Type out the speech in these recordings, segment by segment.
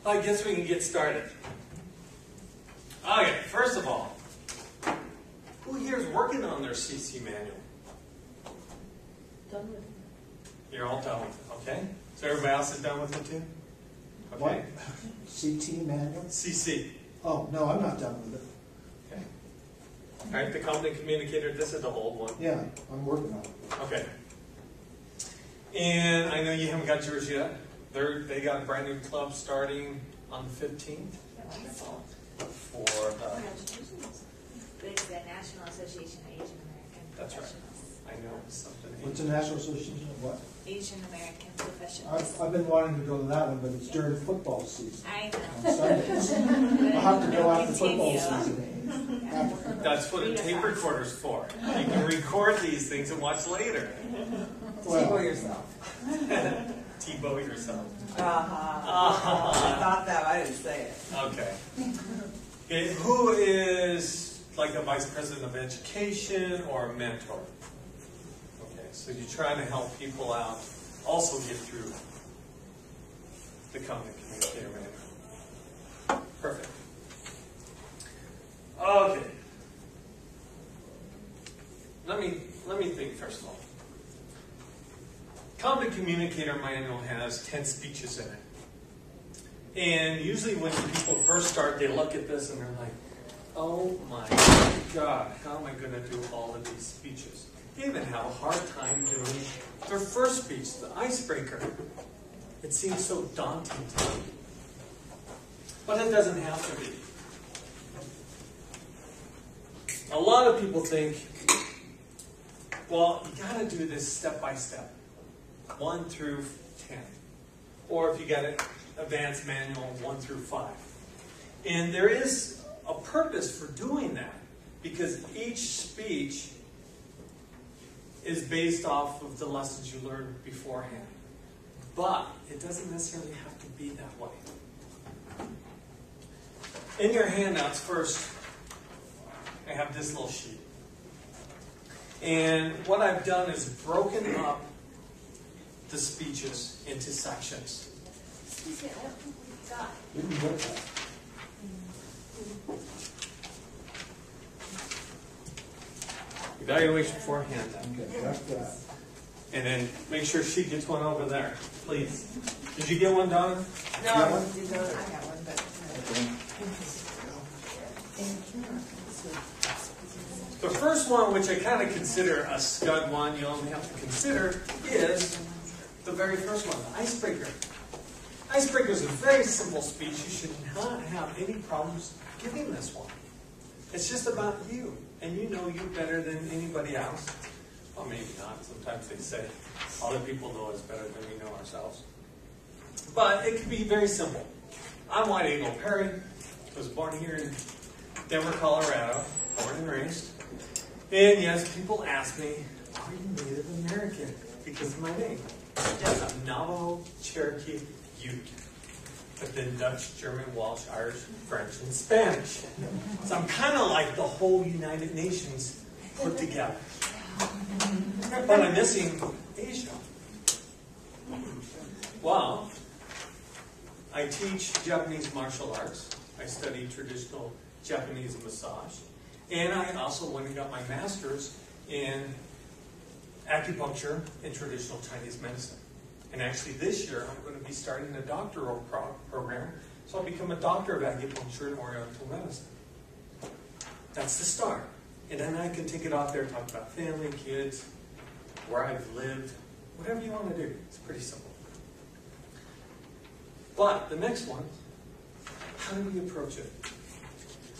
I guess we can get started. Okay, first of all, who here is working on their CC manual? Done with it. You're all done with it, okay? So everybody else is done with it too? Okay. What? CT manual? CC. Oh, no, I'm not done with it. Okay. All right, the Competent Communicator, this is the old one. Yeah, I'm working on it. Okay. And I know you haven't got yours yet. They got a brand new club starting on the 15th. Wonderful. For It's the National Association of Asian American That's right. Professionals. I know it's something. What's the National Association of what? Asian American Professionals. I've been wanting to go to that one, but it's during football season. I On know. Sundays. I'll have to go after football season. That's what a tape recorder's for. You can record these things and watch later. T-bow yourself. T-bow yourself. Not that, I didn't say it. Okay. Okay. Who is like a vice president of education or a mentor? Okay, so you're trying to help people out, also get through the Competent Communicator Manual. Perfect. Okay. Let me think first of all. Competent Communicator Manual has 10 speeches in it. And usually when people first start, they look at this and they're like, oh my God, how am I going to do all of these speeches? They even have a hard time doing their first speech, the icebreaker. It seems so daunting to them. But it doesn't have to be. A lot of people think, well, you got to do this step by step. 1 through 10. Or if you got an advanced manual, 1 through 5. And there is a purpose for doing that, because each speech is based off of the lessons you learned beforehand. But it doesn't necessarily have to be that way. In your handouts first, I have this little sheet. And what I've done is broken up the speeches into sections. Excuse me, I don't think we've got. We can get that. Evaluation beforehand. Okay, got that. And then make sure she gets one over there, please. Did you get one, Donna? No, Yeah. I got one, but. The first one, which I kind of consider a scud one, you only have to consider, is the very first one, the icebreaker. Icebreaker is a very simple speech. You should not have any problems giving this one. It's just about you, and you know you better than anybody else. Well, maybe not. Sometimes they say other people know us better than we know ourselves. But it can be very simple. I'm White Eagle Perry. I was born here in Denver, Colorado, born and raised. And yes, people ask me, are you Native American? Because of my name. Yes, I'm Navajo, Cherokee, Ute. But then Dutch, German, Welsh, Irish, French, and Spanish. So I'm kind of like the whole United Nations put together. But I'm missing Asia. Well, I teach Japanese martial arts. I study traditional Japanese massage. And I also went and got my master's in acupuncture and traditional Chinese medicine. And actually this year I'm going to be starting a doctoral program, so I'll become a doctor of acupuncture and oriental medicine. That's the start. And then I can take it off there and talk about family, kids, where I've lived, whatever you want to do. It's pretty simple. But the next one, how do we approach it?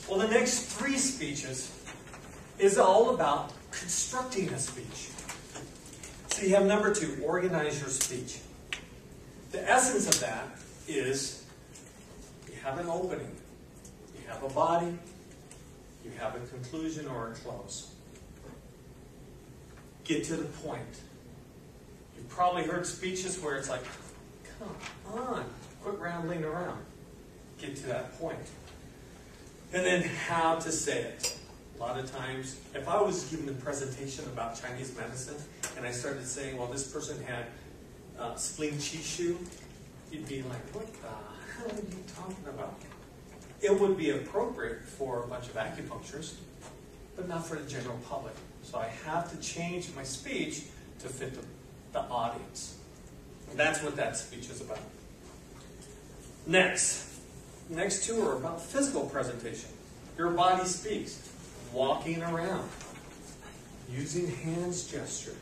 Well, the next 3 speeches is all about constructing a speech. So you have number 2, organize your speech. The essence of that is you have an opening, you have a body, you have a conclusion or a close. Get to the point. You've probably heard speeches where it's like, come on, quit rambling around. Get to that point. And then how to say it. A lot of times, if I was giving a presentation about Chinese medicine, and I started saying, well, this person had spleen qi shu, you'd be like, what the hell are you talking about? It would be appropriate for a bunch of acupuncturists, but not for the general public. So I have to change my speech to fit the audience. And that's what that speech is about. Next two are about physical presentation. Your body speaks. Walking around. Using hands gesture.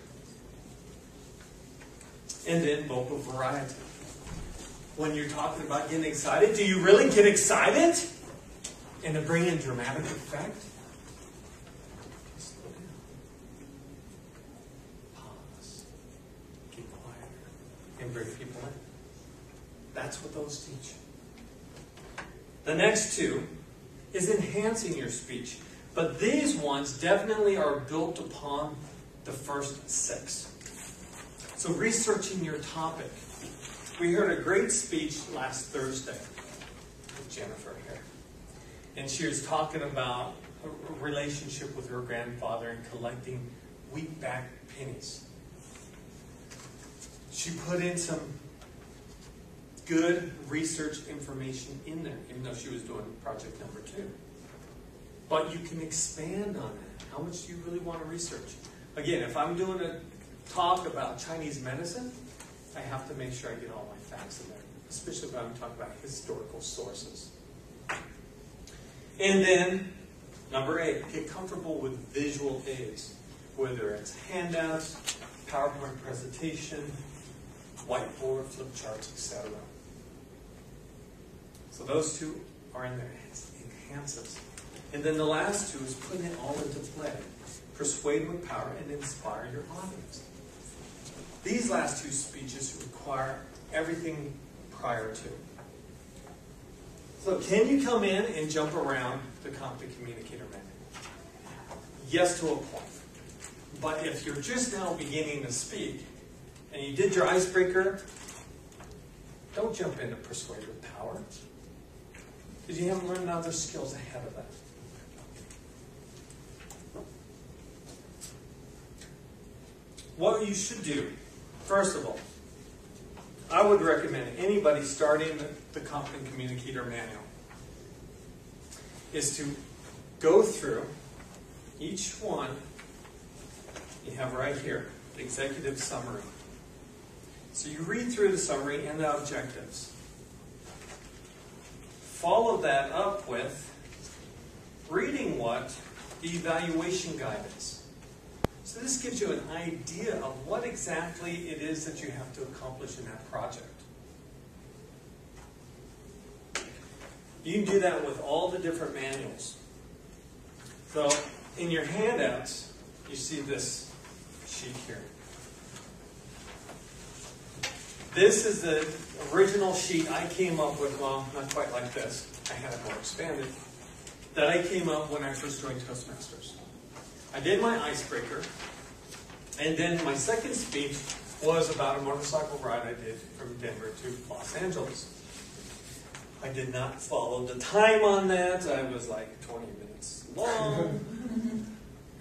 And then vocal variety. When you're talking about getting excited, do you really get excited? And to bring in dramatic effect? Slow down. Pause. Get quieter. And bring people in. That's what those teach. The next two is enhancing your speech. But these ones definitely are built upon the first 6. So researching your topic. We heard a great speech last Thursday with Jennifer here. And she was talking about a relationship with her grandfather and collecting wheatback pennies. She put in some good research information in there, even though she was doing project number 2. But you can expand on that. How much do you really want to research? Again, if I'm doing a talk about Chinese medicine, I have to make sure I get all my facts in there, especially when I'm talking about historical sources. And then, number 8, get comfortable with visual aids, whether it's handouts, PowerPoint presentation, whiteboard, flip charts, etc. So those 2 are in there. It enhances. And then the last 2 is putting it all into play. Persuade with power and inspire your audience. These last 2 speeches require everything prior to. So can you come in and jump around the Competent Communicator Manual? Yes, to a point. But if you're just now beginning to speak, and you did your icebreaker, don't jump into persuade with power. Because you haven't learned other skills ahead of that. What you should do, first of all, I would recommend anybody starting the Competent Communicator Manual is to go through each one you have right here, the executive summary. So you read through the summary and the objectives. Follow that up with reading what the evaluation guide is. So this gives you an idea of what exactly it is that you have to accomplish in that project. You can do that with all the different manuals. So in your handouts, you see this sheet here. This is the original sheet I came up with, well, not quite like this. I had it more expanded. That I came up when I first joined Toastmasters. I did my icebreaker, and then my second speech was about a motorcycle ride I did from Denver to Los Angeles. I did not follow the time on that. I was like 20 minutes long.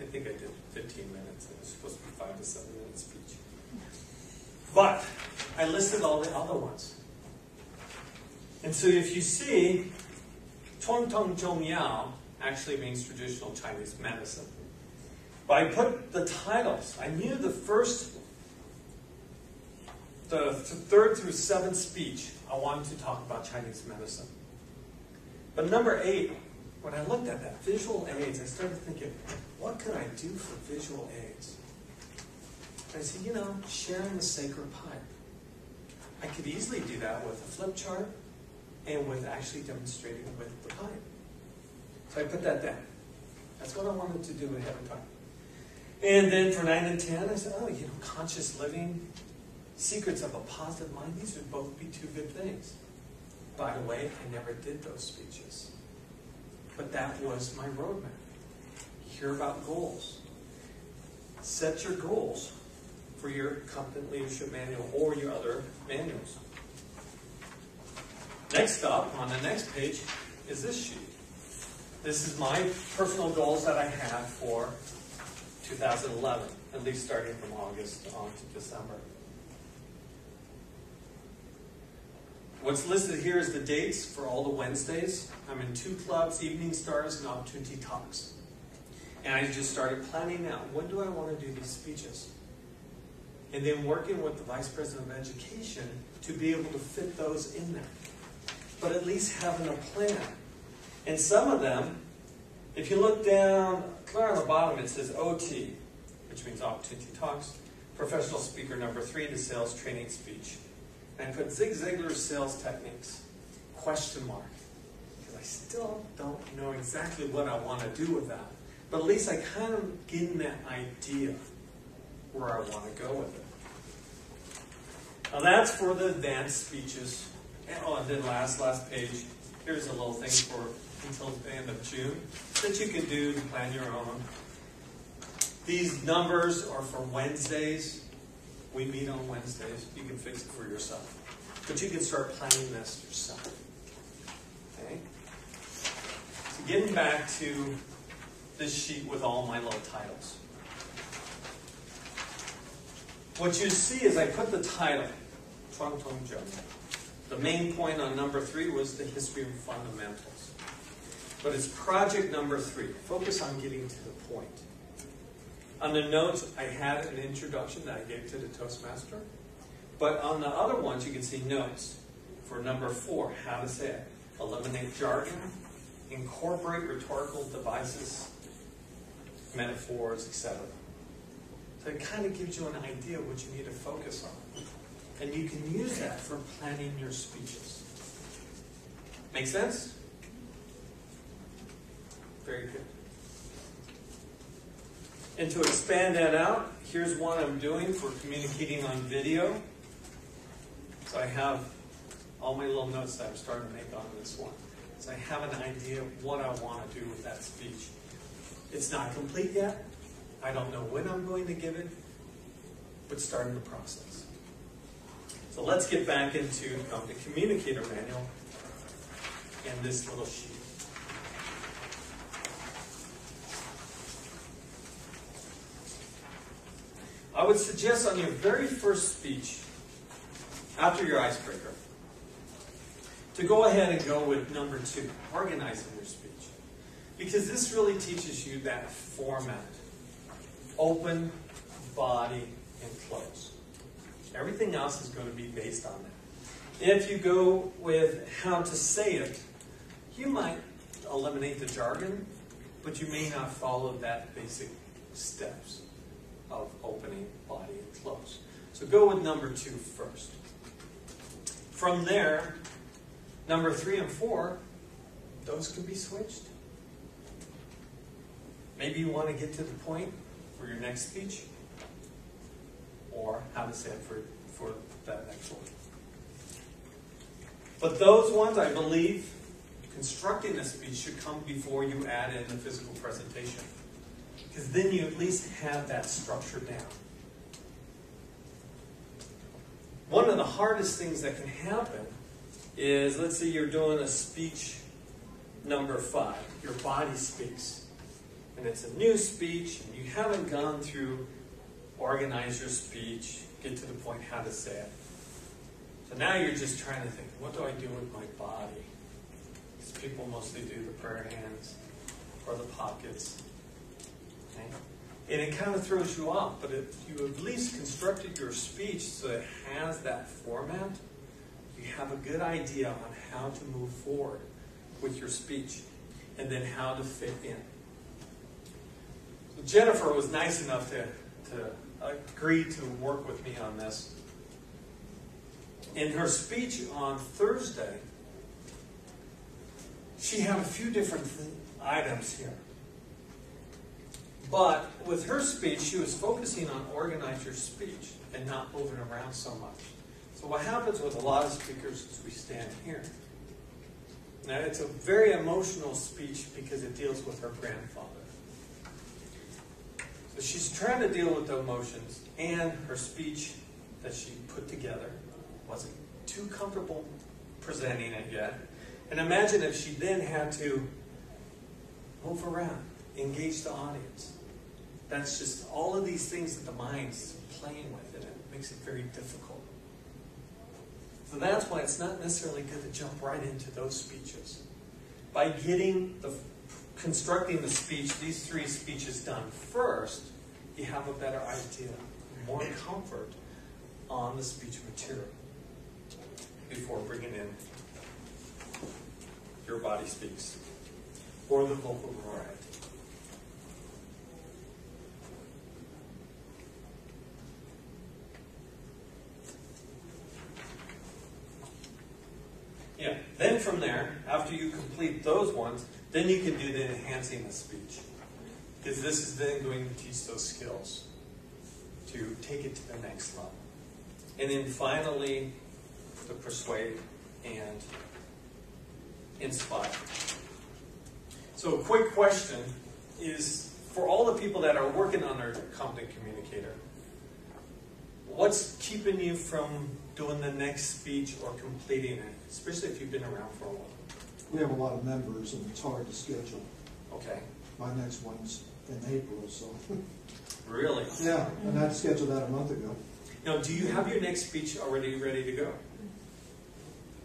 I think I did 15 minutes. It was supposed to be 5 to 7 minute speech. But I listed all the other ones. And so if you see, Tong Tong Zhong Yao actually means traditional Chinese medicine. But I put the titles. I knew the third through 7th speech, I wanted to talk about Chinese medicine. But number 8, when I looked at that, visual aids, I started thinking, what could I do for visual aids? And I said, sharing the sacred pipe. I could easily do that with a flip chart and with actually demonstrating with the pipe. So I put that down. That's what I wanted to do ahead of time. And then for 9 and 10, I said, conscious living, secrets of a positive mind, these would both be 2 good things. By the way, I never did those speeches. But that was my roadmap. Hear about goals. Set your goals for your Competent Leadership Manual or your other manuals. Next up, on the next page, is this sheet. This is my personal goals that I have for 2011, at least starting from August on to December. What's listed here is the dates for all the Wednesdays. I'm in 2 clubs, Evening Stars and Opportunity Talks. And I just started planning out, when do I want to do these speeches? And then working with the Vice President of Education to be able to fit those in there. But at least having a plan. And some of them, if you look down, clear on the bottom, it says OT, which means Opportunity Talks. Professional Speaker number 3, the Sales Training Speech. And I put Zig Ziglar's Sales Techniques, question mark. Because I still don't know exactly what I want to do with that. But at least I kind of getting that idea where I want to go with it. Now that's for the advanced speeches. And then last page, here's a little thing for until the end of June that you can do to plan your own. These numbers are for Wednesdays. We meet on Wednesdays. You can fix it for yourself. But you can start planning this yourself. Okay? So getting back to this sheet with all my little titles. What you see is I put the title, Trung Tung Joe. The main point on number 3 was the history and fundamentals. But it's project number 3. Focus on getting to the point. On the notes, I had an introduction that I gave to the Toastmaster. But on the other ones, you can see notes. For number 4, how to say it. Eliminate jargon. Incorporate rhetorical devices, metaphors, etc. So it kind of gives you an idea of what you need to focus on. And you can use that for planning your speeches. Make sense? Very good. And to expand that out, here's one I'm doing for communicating on video. So I have all my little notes that I'm starting to make on this one. So I have an idea of what I want to do with that speech. It's not complete yet. I don't know when I'm going to give it, but starting the process. So let's get back into the Communicator Manual and this little sheet. I would suggest on your very first speech, after your icebreaker, to go ahead and go with number 2, organizing your speech. Because this really teaches you that format. Open, body, and close. Everything else is going to be based on that. If you go with how to say it, you might eliminate the jargon, but you may not follow that basic steps of opening, body, and close. So go with number 2 first. From there, number 3 and 4, those can be switched. Maybe you want to get to the point for your next speech, or how to say it for that next one. But those ones, I believe, constructing a speech should come before you add in the physical presentation. Because then you at least have that structure down. One of the hardest things that can happen is, let's say you're doing a speech number 5. Your body speaks. And it's a new speech, and you haven't gone through organize your speech, get to the point how to say it. So now you're just trying to think, what do I do with my body? Because people mostly do the prayer hands or the pockets. Okay? And it kind of throws you off, but if you at least constructed your speech so it has that format, you have a good idea on how to move forward with your speech and then how to fit in. So Jennifer was nice enough to agree to work with me on this. In her speech on Thursday, she had a few different items here. But with her speech, she was focusing on organize your speech and not moving around so much. So what happens with a lot of speakers is we stand here. Now, it's a very emotional speech because it deals with her grandfather. So she's trying to deal with the emotions, and her speech that she put together wasn't too comfortable presenting it yet. And imagine if she then had to move around, engage the audience. That's just all of these things that the mind's playing with, and it makes it very difficult. So that's why it's not necessarily good to jump right into those speeches. By constructing the speech, these 3 speeches done first, you have a better idea, more comfort on the speech material before bringing in your body speaks or the vocal variety. Yeah, then from there, after you complete those ones, then you can do the enhancing the speech. Because this is then going to teach those skills to take it to the next level. And then finally, the persuade and inspire. So a quick question is, for all the people that are working on their competent communicator, what's keeping you from doing the next speech or completing it, especially if you've been around for a while? We have a lot of members and it's hard to schedule. Okay. My next one's in April, so. Really? Yeah, and I scheduled that a month ago. Now, do you have your next speech already ready to go?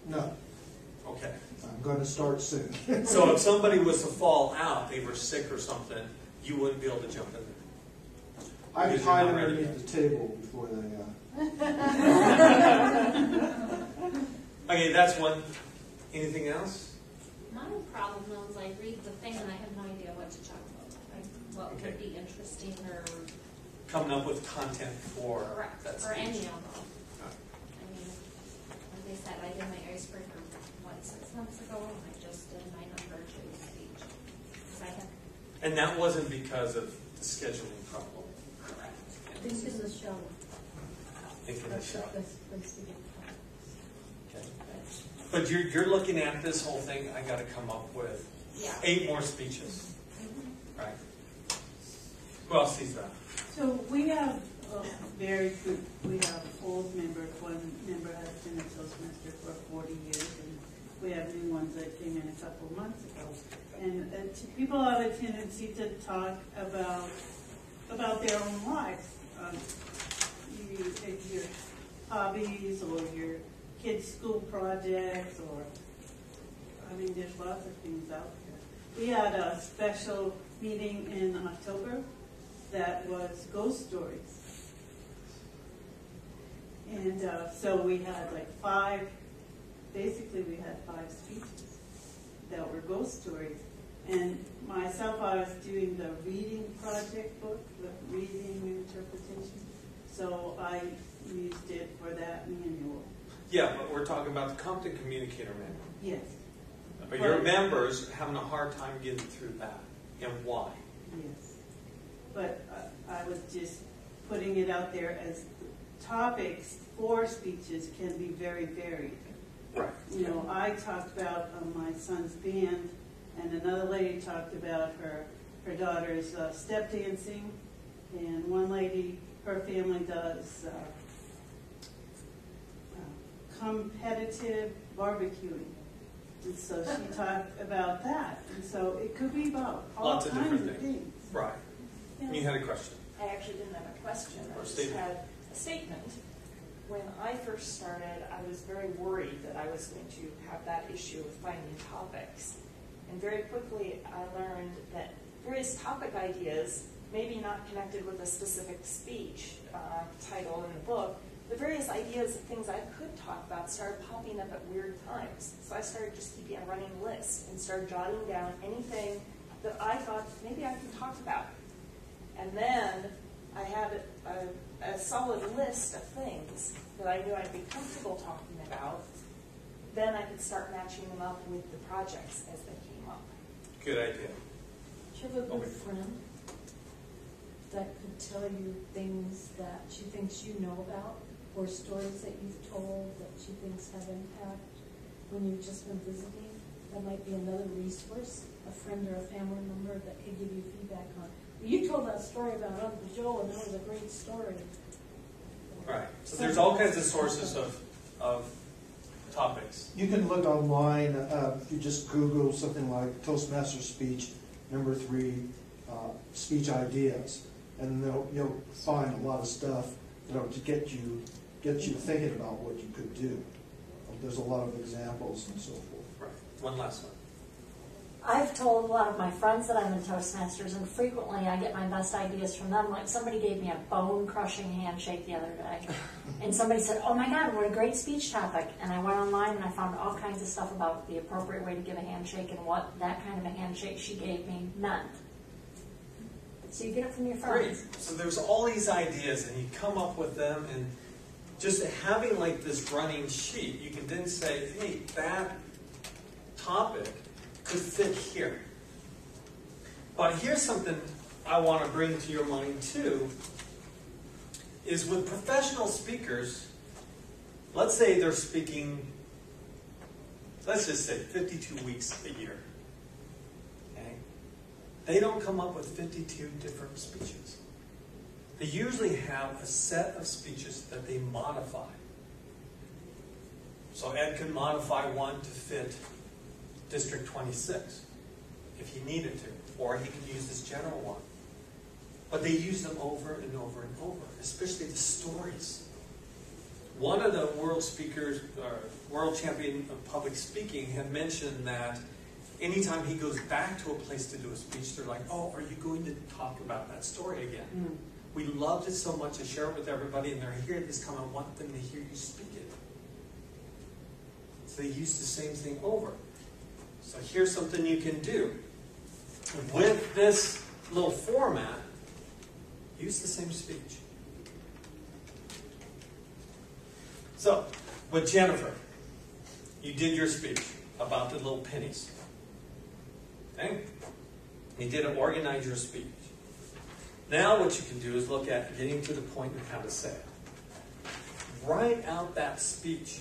No, Okay. I'm going to start soon. So if somebody was to fall out, they were sick or something, you wouldn't be able to jump in there. I Because you're hide not ready underneath the table before they. Okay, that's one. Anything else? My problem though is I read the thing and I have no idea what to talk about. Like what Okay. would be interesting or Coming up with content for correct that for speech. any of them. I mean, like I said, I did my icebreaker 6 months ago, and I just did my number 2 speech. 'Cause I had And that wasn't because of the scheduling problem. correct. This is a show. Thinking of That's the shout. best place to get Okay. But you're looking at this whole thing, I gotta come up with Yeah. 8 more speeches, Mhm. right? Who else sees that? So we have a very good, we have old members. One member has been a Toastmaster for 40 years, and we have new ones that came in a couple of months ago. And people have a tendency to talk about their own lives, your hobbies or your kids' school projects, or I mean, there's lots of things out there. We had a special meeting in October that was ghost stories. And so we had like 5, basically we had 5 speeches that were ghost stories. And myself, I was doing the reading project book, the reading interpretation. So I used it for that manual. Yeah, but we're talking about the competent communicator manual. Yes, But your members having a hard time getting through that, and why? yes. But I was just putting it out there as topics for speeches can be very varied. Right. You know, I talked about my son's band, and another lady talked about her daughter's step dancing, and one lady, her family does competitive barbecuing. And so she talked about that. And so it could be about all Lots of kinds different of things. things. Right. Yeah. You had a question. I actually didn't have a question. Or I just statement. had a statement. When I first started, I was very worried that I was going to have that issue of finding topics. And very quickly, I learned that various topic ideas, maybe not connected with a specific speech title in the book, the various ideas of things I could talk about started popping up at weird times. So I started just keeping a running list and started jotting down anything that I thought maybe I could talk about. And then I had a solid list of things that I knew I'd be comfortable talking about. Then I could start matching them up with the projects as they came up. Good idea. Do you have a good friend that could tell you things that she thinks you know about, or stories that you've told that she thinks have impact when you've just been visiting? That might be another resource, a friend or a family member that could give you feedback on. You told that story about Uncle Joe, and that was a great story. Right. So there's all kinds of sources of topics. You can look online, if you just Google something like Toastmaster speech, Number 3, speech ideas. And you'll find a lot of stuff, to get you thinking about what you could do. There's a lot of examples and so forth. Right. One last one. I've told a lot of my friends that I'm in Toastmasters, and frequently I get my best ideas from them. Like somebody gave me a bone-crushing handshake the other day, and somebody said, "Oh my God, what a great speech topic!" And I went online and I found all kinds of stuff about the appropriate way to give a handshake and what that kind of a handshake she gave me meant. So you get it from your friends. Great. So there's all these ideas, and you come up with them, and just having like this running sheet, you can then say, "Hey, that topic could fit here." But here's something I want to bring to your mind too, is with professional speakers, let's say they're speaking, let's just say 52 weeks a year. Okay? They don't come up with 52 different speeches. They usually have a set of speeches that they modify. So Ed can modify one to fit District 26, if he needed to, or he could use this general one. But they use them over and over and over, especially the stories. One of the world speakers, world champion of public speaking, had mentioned that anytime he goes back to a place to do a speech, they're like, "Oh, are you going to talk about that story again? We loved it so much to share it with everybody, and they're here this time. I want them to hear you speak it." So they use the same thing over. So here's something you can do. With this little format, use the same speech. So, with Jennifer, you did your speech about the little pennies. Okay? You did organize your speech. Now what you can do is look at getting to the point of how to say it. Write out that speech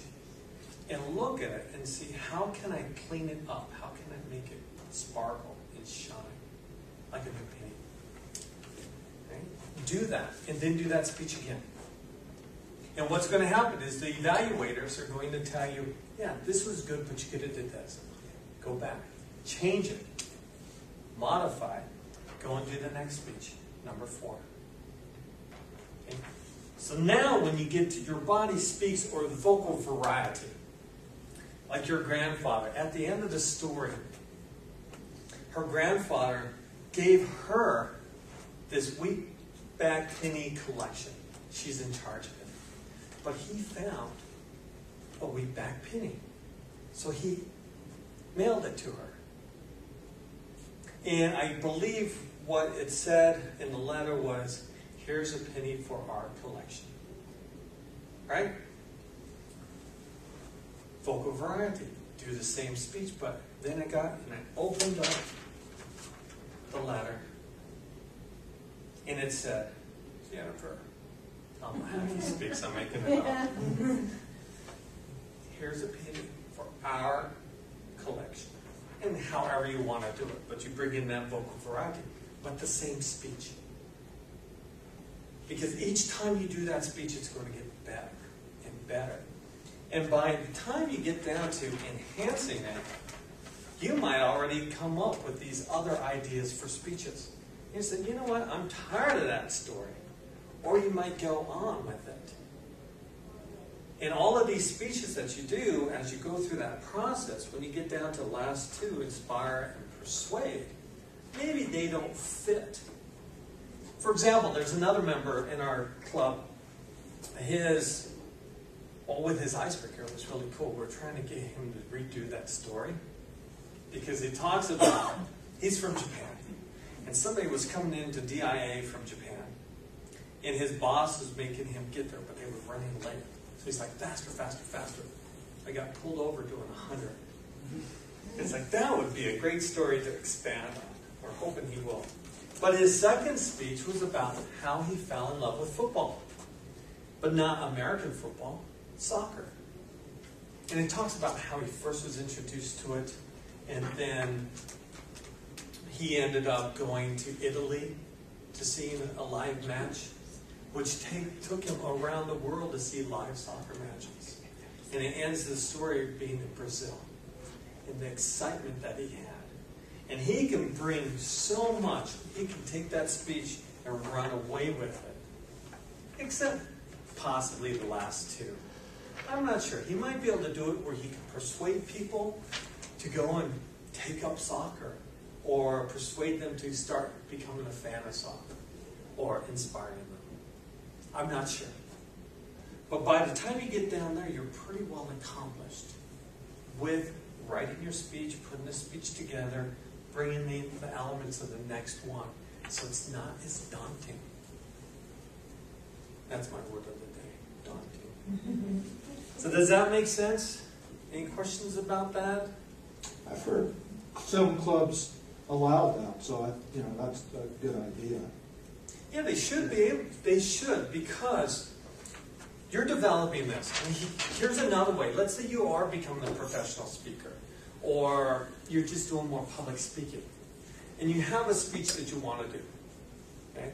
and look at it and see, how can I clean it up? How can I make it sparkle and shine like a new penny? Okay? Do that, and then do that speech again. And what's going to happen is the evaluators are going to tell you, "Yeah, this was good, but you could have did this. Go back, change it, modify it, go and do the next speech, number 4. Okay? So now when you get to your body speaks or the vocal variety, like your grandfather, at the end of the story, her grandfather gave her this wheat bag penny collection. She's in charge of it. But he found a wheat bag penny. So he mailed it to her. And I believe what it said in the letter was, "Here's a penny for our collection." Right? Vocal variety. Do the same speech, but then I opened up the letter, and it said, "Jennifer, tell me how he speaks, I'm making it up. Here's a penny for our collection." And however you want to do it, but you bring in that vocal variety, but the same speech. Because each time you do that speech, it's going to get better and better. And by the time you get down to enhancing it, you might already come up with these other ideas for speeches. You say, "You know what, I'm tired of that story." Or you might go on with it. And all of these speeches that you do, as you go through that process, when you get down to the last 2, inspire and persuade, maybe they don't fit. For example, there's another member in our club. With his icebreaker, it was really cool. We're trying to get him to redo that story. Because he talks about, he's from Japan. And somebody was coming into DIA from Japan. And his boss was making him get there, but they were running late. So he's like, "Faster, faster, faster." I got pulled over doing 100. It's like, that would be a great story to expand on. We're hoping he will. But his second speech was about how he fell in love with football. But not American football, soccer. And it talks about how he first was introduced to it, and then he ended up going to Italy to see a live match, which took him around the world to see live soccer matches. And it ends the story being in Brazil, and the excitement that he had. And he can bring so much. He can take that speech and run away with it. Except possibly the last two. I'm not sure. He might be able to do it where he can persuade people to go and take up soccer, or persuade them to start becoming a fan of soccer, or inspiring them. I'm not sure. But by the time you get down there, you're pretty well accomplished with writing your speech, putting the speech together, bringing the elements of the next one. So it's not as daunting. That's my word of the day, daunting. So does that make sense? Any questions about that? I've heard some clubs allow that, so that's a good idea. Yeah, they should be able. They should, because you're developing this. And here's another way. Let's say you are becoming a professional speaker, or you're just doing more public speaking, and you have a speech that you want to do. Okay,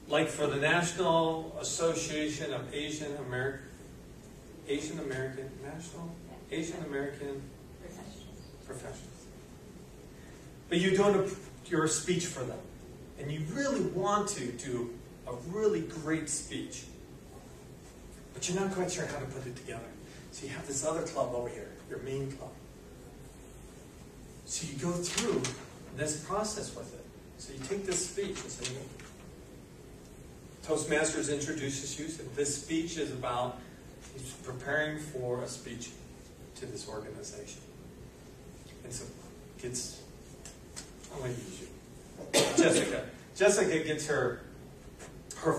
like for the National Association of Asian American Professionals. But you're doing your speech for them, and you really want to do a really great speech, but you're not quite sure how to put it together. So you have this other club over here, your main club. So you go through this process with it. So you take this speech and say, Toastmasters introduces you, so this speech is about he's preparing for a speech to this organization. And so I'm going to use you. Jessica gets her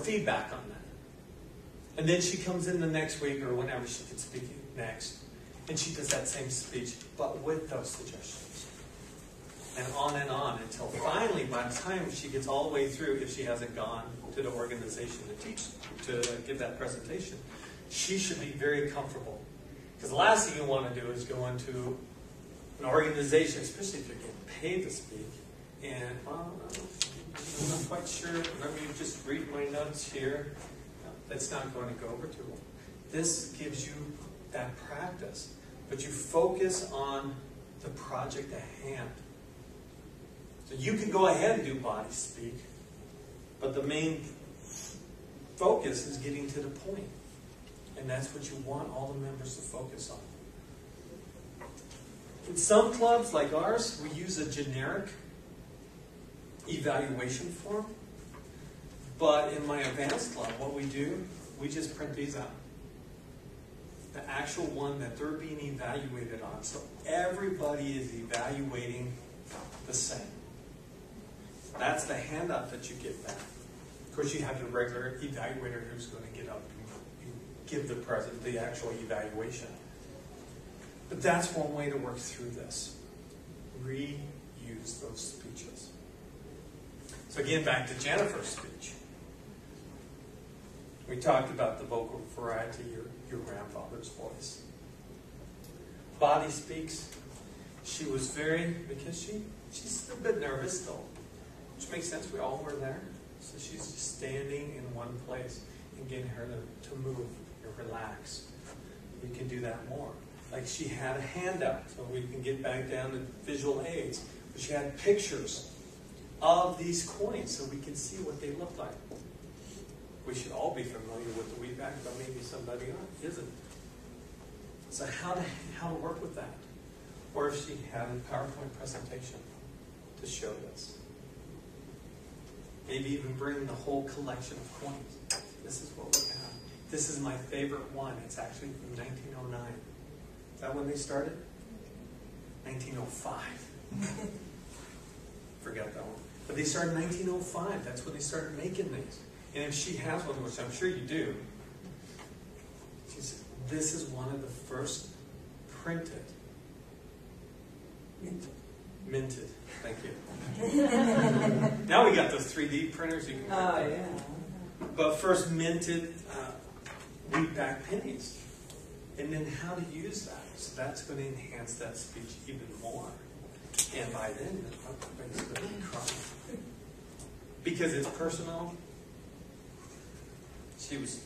feedback on that. And then she comes in the next week or whenever she can speak next, and she does that same speech, but with those suggestions. And on until finally, by the time she gets all the way through, if she hasn't gone to the organization to give that presentation, she should be very comfortable. Because the last thing you want to do is go into an organization, especially if you're getting paid to speak, and I'm not quite sure, let me just read my notes here. No, that's not going to go over too well. This gives you that practice, but you focus on the project at hand. So you can go ahead and do body speak, but the main focus is getting to the point. And that's what you want all the members to focus on. In some clubs, like ours, we use a generic evaluation form. But in my advanced club, what we do, we just print these out. The actual one that they're being evaluated on. So everybody is evaluating the same. That's the handout that you get back. Of course, you have your regular evaluator who's going to get up and give the actual evaluation. But that's one way to work through this. Reuse those speeches. So again, back to Jennifer's speech. We talked about the vocal variety, your grandfather's voice. Body speaks. She was because she's a bit nervous still. Which makes sense, we all were there. So she's just standing in one place and getting her to move and relax. We can do that more. Like she had a handout, so we can get back down to visual aids. But she had pictures of these coins so we can see what they look like. We should all be familiar with the wheat bag, but maybe somebody isn't. So how to work with that? Or if she had a PowerPoint presentation to show this. Maybe even bring the whole collection of coins. This is what we have. This is my favorite one. It's actually from 1909. Is that when they started? 1905. Forget that one. But they started in 1905. That's when they started making these. And if she has one, which I'm sure you do, she said, this is one of the first printed. Minted. Thank you. Now we got those 3D printers. You can print yeah. But first minted wheatback pennies. And then how to use that. So that's going to enhance that speech even more. And by then, everybody's going to be crying. Because it's personal. She was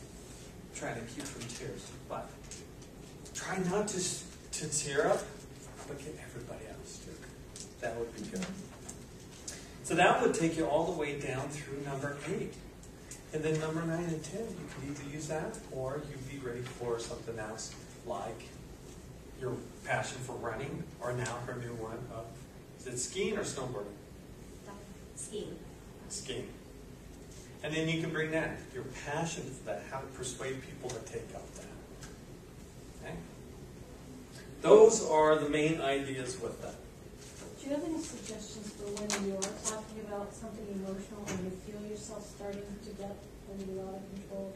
trying to keep from tears. But try not to tear up, but get everybody else to. That would be good. So that would take you all the way down through number 8. And then number 9 and 10, you could either use that or you'd be ready for something else like your passion for running, or now her new one of, is it skiing or snowboarding? Skiing. Skiing. And then you can bring that, your passion for that, how to persuade people to take up that. Okay? Those are the main ideas with that. Do you have any suggestions for when you are talking about something emotional and you feel yourself starting to get a little out of control,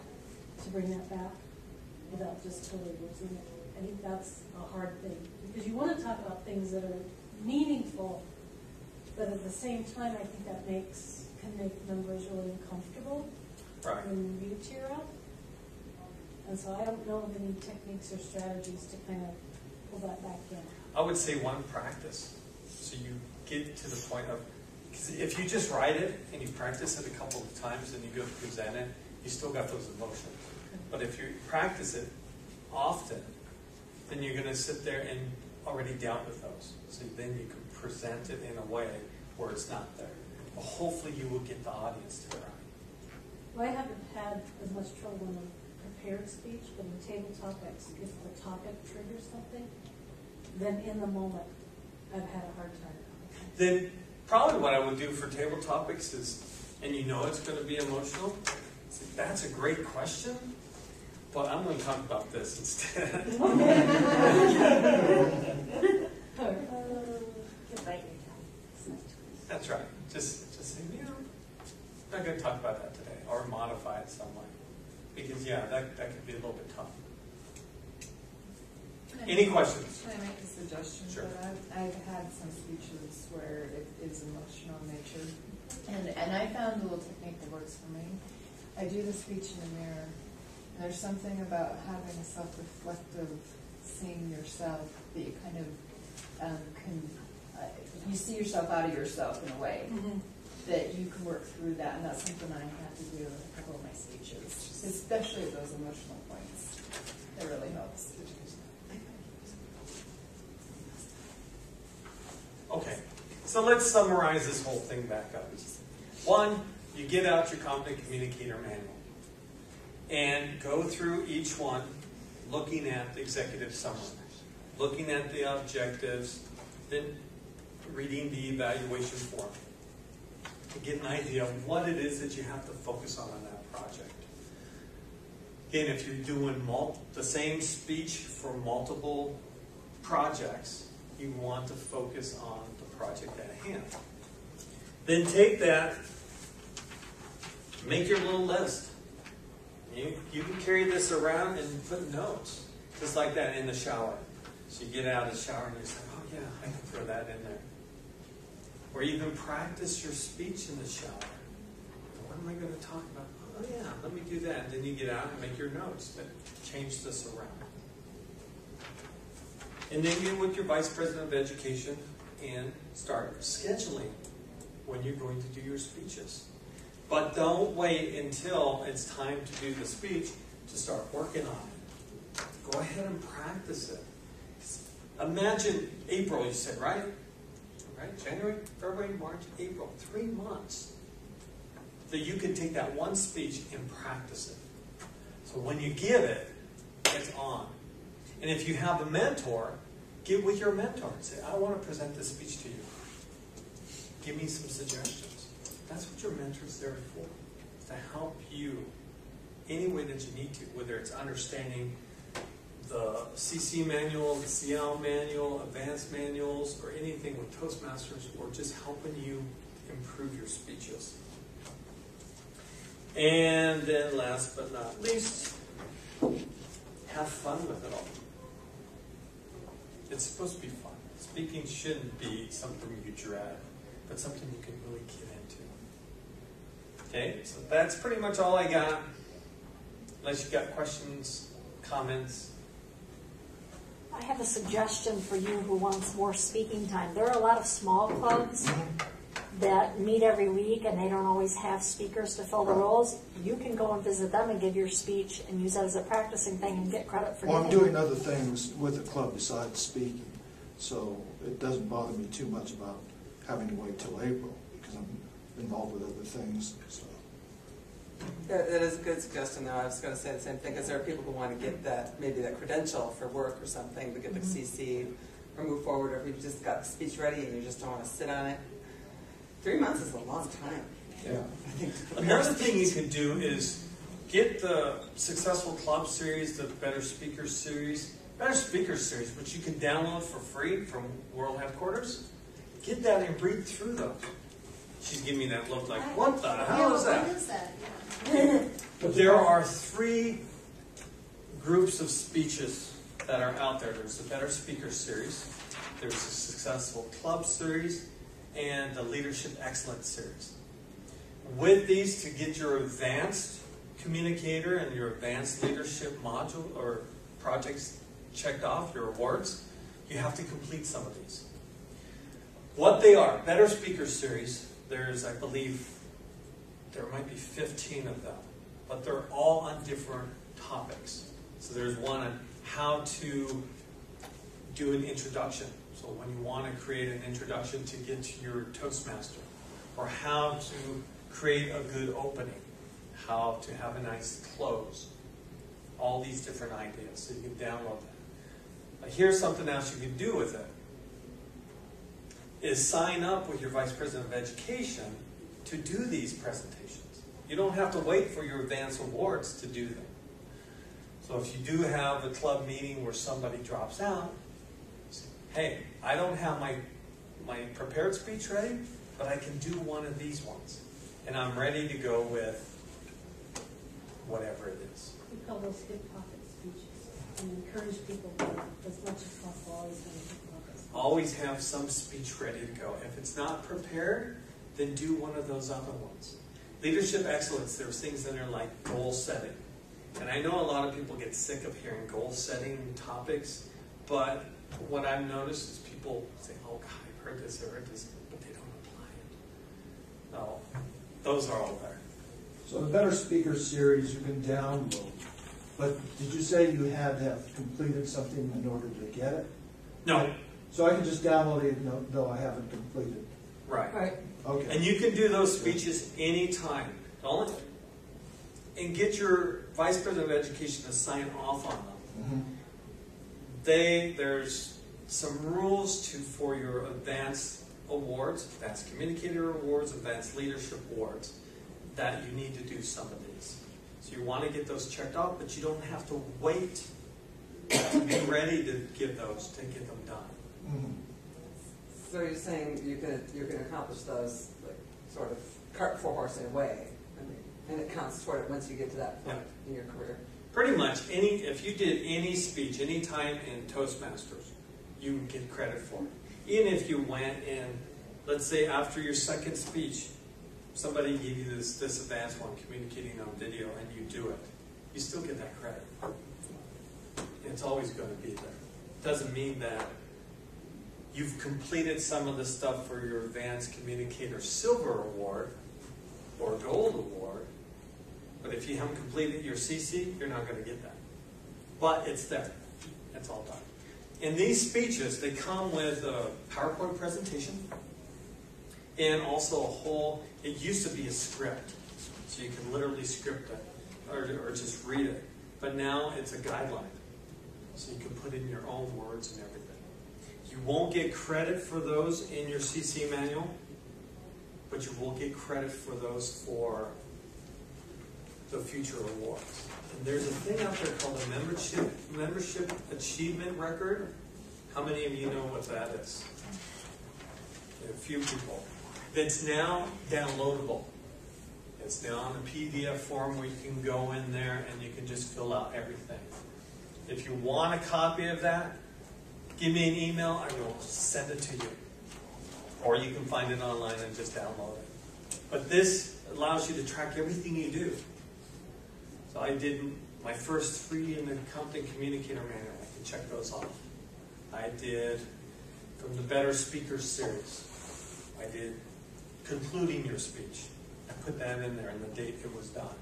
to bring that back without just totally losing it? I think that's a hard thing, because you want to talk about things that are meaningful, but at the same time, I think that can make members really uncomfortable Right. when you tear up. And so I don't know of any techniques or strategies to kind of pull that back in. I would say one, practice. So you get to the point of, because if you just write it and you practice it a couple of times and you go to present it, you still got those emotions. But if you practice it often, then you're going to sit there and already dealt with those. So then you can present it in a way where it's not there. But hopefully you will get the audience to it. Well, I haven't had as much trouble in a prepared speech, but in table topics, if the topic triggers something, then in the moment, I've had a hard time. Then probably what I would do for table topics is, and you know it's going to be emotional, that's a great question, but I'm going to talk about this instead. That's right. Just say, I'm not going to talk about that today, or modify it some way. Because, yeah, that could be a little bit tough. Any questions? Can I make a suggestion? Sure. I've had some speeches where it is emotional in nature, and I found a little technique that works for me. I do the speech in the mirror. There's something about having a self-reflective, seeing yourself that you kind of you see yourself out of yourself in a way, that you can work through that, and that's something I had to do in a couple of my speeches, especially at those emotional points. It really helps. Okay, so let's summarize this whole thing back up. 1, you get out your Competent Communicator Manual and go through each one looking at the executive summary, looking at the objectives, then reading the evaluation form to get an idea of what it is that you have to focus on that project. Again, if you're doing the same speech for multiple projects, you want to focus on the project at hand. Then take that, make your little list. You can carry this around and put notes, just like that in the shower. So you get out of the shower and you say, oh yeah, I can throw that in there. Or even practice your speech in the shower. What am I going to talk about? Oh yeah, let me do that. And then you get out and make your notes that change this around. And then get with your Vice President of Education and start scheduling when you're going to do your speeches. But don't wait until it's time to do the speech to start working on it. Go ahead and practice it. Imagine April, you said, right? Right? January, February, March, April. 3 months. That you can take that one speech and practice it. So when you give it, it's on. And if you have a mentor, get with your mentor and say, I want to present this speech to you. Give me some suggestions. That's what your mentor's there for, to help you any way that you need to, whether it's understanding the CC Manual, the CL Manual, advanced manuals, or anything with Toastmasters, or just helping you improve your speeches. And then last but not least, have fun with it all. It's supposed to be fun. Speaking shouldn't be something you dread, but something you can really get into. Okay, so that's pretty much all I got. Unless you've got questions, comments. I have a suggestion for you who wants more speaking time. There are a lot of small clubs that meet every week and they don't always have speakers to fill the roles. You can go and visit them and give your speech and use that as a practicing thing and get credit for Well, doing I'm doing other things with the club besides speaking, so it doesn't bother me too much about having to wait till April, because involved with other things, so. That is a good suggestion, though. I was going to say the same thing, because there are people who want to get that, maybe that credential for work or something, to get the CC or move forward, or if you've just got the speech ready and you just don't want to sit on it. 3 months is a long time. Yeah. I think to prepare Another a thing you speech. can do is get the Successful Club series, the Better Speakers series. Better Speakers series, which you can download for free from World Headquarters. Get that and read through those. She's giving me that look like, what the hell is that? What is that? Yeah. But there are 3 groups of speeches that are out there. There's the Better Speakers series, there's the Successful Club series, and the Leadership Excellence series. With these, to get your advanced communicator and your advanced leadership module or projects checked off, your awards, you have to complete some of these. What they are, Better Speakers series, there's, I believe, there might be 15 of them, but they're all on different topics. So there's one on how to do an introduction. So when you want to create an introduction to get to your Toastmaster, or how to create a good opening, how to have a nice close, all these different ideas. So you can download that. Here's something else you can do with it, is sign up with your Vice President of Education to do these presentations. You don't have to wait for your advanced awards to do them. So if you do have a club meeting where somebody drops out, say, hey, I don't have my prepared speech ready, but I can do one of these ones. And I'm ready to go with whatever it is. We call those hip pocket speeches and encourage people to, as much as possible, always have a hip pocket speech. Always have some speech ready to go. If it's not prepared, then do one of those other ones. Leadership excellence, there's things in there like goal setting. And I know a lot of people get sick of hearing goal setting topics, but what I've noticed is people say, oh God, I've heard this, but they don't apply it. No, those are all there. So the Better Speakers series you can download, but did you say you had to have completed something in order to get it? No, So I can just download it though I haven't completed? right. Okay. And you can do those speeches anytime. And get your Vice President of Education to sign off on them. Mhm. There's some rules for your advanced awards, advanced communicator awards, advanced leadership awards, that you need to do some of these. So you want to get those checked off, but you don't have to wait to be ready to give those, to get them done. Mhm. So you're saying you can accomplish those, like, sort of cart before horse in a way, and it counts toward it once you get to that point in your career. Pretty much, if you did any speech, any time in Toastmasters, you would get credit for it. Even if you went and, let's say after your second speech, somebody gave you this advanced one, communicating on video, and you do it, you still get that credit. It's always going to be there. Doesn't mean that you've completed some of the stuff for your Advanced Communicator Silver Award or Gold Award, but if you haven't completed your CC, you're not going to get that. But it's there. It's all done. In these speeches, they come with a PowerPoint presentation and also it used to be a script, so you can literally script it or just read it. But now it's a guideline, so you can put in your own words and everything. You won't get credit for those in your CC manual, but you will get credit for those for the future awards. And there's a thing out there called a membership achievement record. How many of you know what that is? A few people. That's now downloadable. It's now on a PDF form where you can go in there and you can just fill out everything. If you want a copy of that, give me an email, I will send it to you. Or you can find it online and just download it. But this allows you to track everything you do. So I did my first 3 in the Compton Communicator Manual. I can check those off. I did from the Better Speakers series. I did concluding your speech. I put that in there and the date it was done.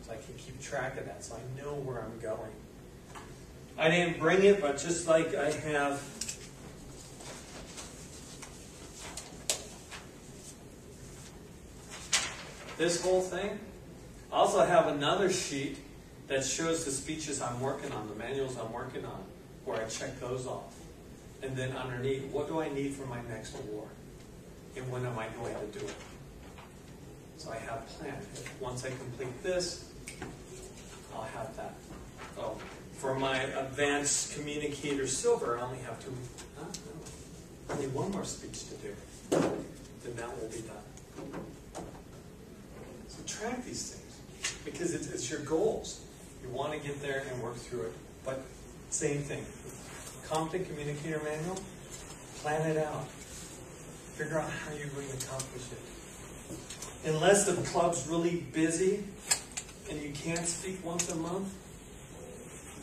So I can keep track of that so I know where I'm going. I didn't bring it, but just like I have this whole thing. I also have another sheet that shows the speeches I'm working on, the manuals I'm working on, where I check those off. And then underneath, what do I need for my next award? And when am I going to do it? So I have planned. Once I complete this, I'll have that. So for my advanced communicator silver, I only have only one more speech to do. Then that will be done. So track these things, because it's your goals. You want to get there and work through it. But same thing. Competent Communicator Manual, plan it out. Figure out how you're going to accomplish it. Unless the club's really busy and you can't speak once a month,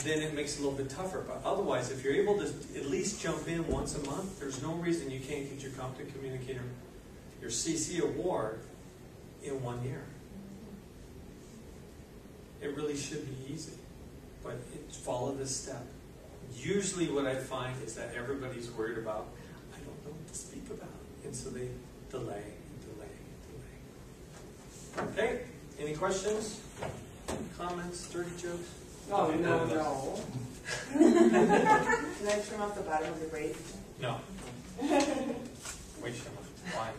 then it makes it a little bit tougher. But otherwise, if you're able to at least jump in once a month, there's no reason you can't get your Competent Communicator, your CC award in 1 year. It really should be easy, but follow this step. Usually what I find is that everybody's worried about, I don't know what to speak about. And so they delay and delay and delay. Okay, any questions? Comments, dirty jokes? Oh, no. Can I trim off the bottom of the braid? No. Wait, Shema. Why?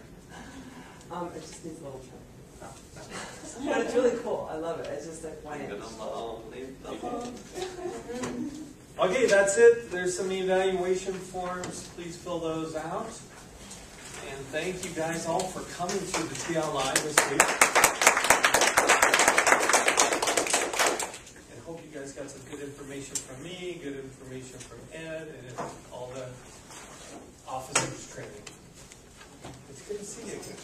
It just needs a little trim. No, no. But it's really cool. I love it. It's just like, why Leave it not? alone, leave it alone. Okay, that's it. There's some evaluation forms. Please fill those out. And thank you guys all for coming to the TL Live this week. And hope you guys got some good information from me, good information from Ed, and all the officers training. It's good to see you again.